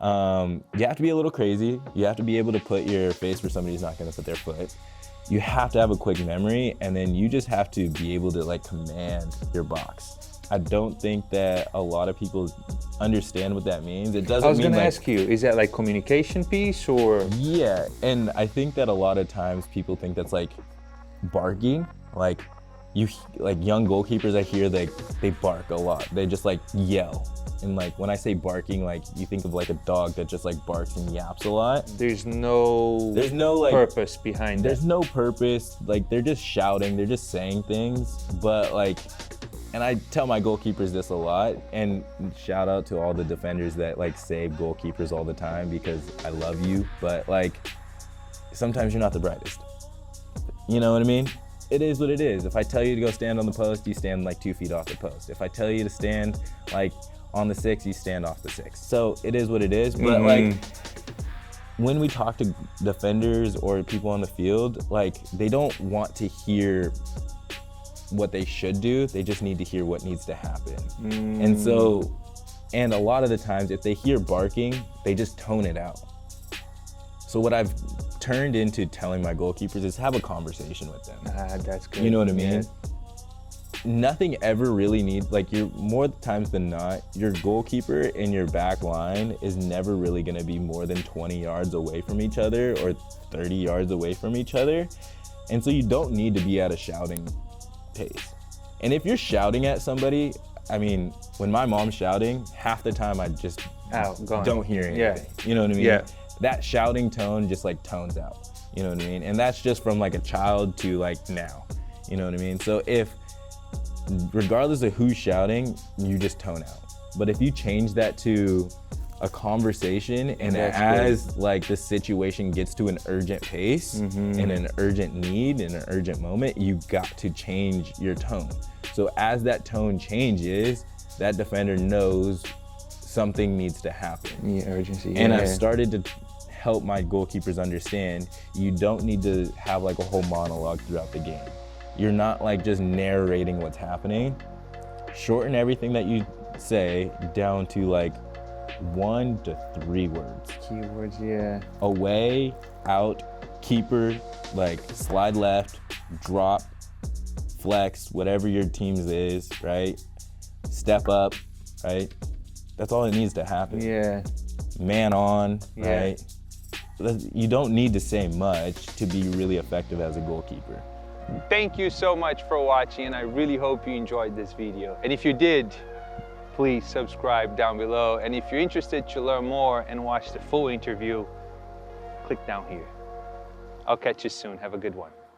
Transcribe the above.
You have to be a little crazy. You have to be able to put your face where somebody's not gonna put their foot. You have to have a quick memory, and then you just have to be able to like command your box. I don't think that a lot of people understand what that means. It doesn't mean I was gonna like, ask you, is that like communication piece or? yeah, and I think that a lot of times people think that's like barking. Like young goalkeepers, I hear they bark a lot. They just like yell. And like when I say barking, like you think of like a dog that just like barks and yaps a lot. There's no like purpose behind there's it. no purpose. Like they're just shouting, they're just saying things. But like, and I tell my goalkeepers this a lot, and shout out to all the defenders that like save goalkeepers all the time, because I love you, but like sometimes you're not the brightest. You know what I mean? It is what it is. If I tell you to go stand on the post, you stand like 2 feet off the post. If I tell you to stand like on the 6, you stand off the 6. So it is what it is. But like when we talk to defenders or people on the field, like they don't want to hear what they should do. They just need to hear what needs to happen. And so, and a lot of the times if they hear barking, they just tone it out. So what I've turned into telling my goalkeepers is have a conversation with them. That's good. You know what I mean? Yeah. Nothing ever really needs, like you're more times than not, your goalkeeper and your back line is never really gonna be more than 20 yards away from each other or 30 yards away from each other. And so you don't need to be at a shouting pace. And if you're shouting at somebody, I mean, when my mom's shouting, half the time I just don't hear anything. Yeah. You know what I mean? Yeah. That shouting tone just like tones out. You know what I mean? And that's just from like a child to like now. You know what I mean? So if, regardless of who's shouting, you just tone out. But if you change that to a conversation, and as like the situation gets to an urgent pace and an urgent need and an urgent moment, you got to change your tone. So as that tone changes, that defender knows something needs to happen. Yeah, urgency. And I've started to help my goalkeepers understand you don't need to have like a whole monologue throughout the game. You're not like just narrating what's happening. Shorten everything that you say down to like 1 to 3 words. Keywords, yeah. Away, out, keeper, like slide left, drop, flex, whatever your team's is, right? Step up, right? That's all it needs to happen. Yeah. Man on, Yeah. right? You don't need to say much to be really effective as a goalkeeper. Thank you so much for watching, and I really hope you enjoyed this video. And if you did, please subscribe down below. And if you're interested to learn more and watch the full interview, click down here. I'll catch you soon. Have a good one.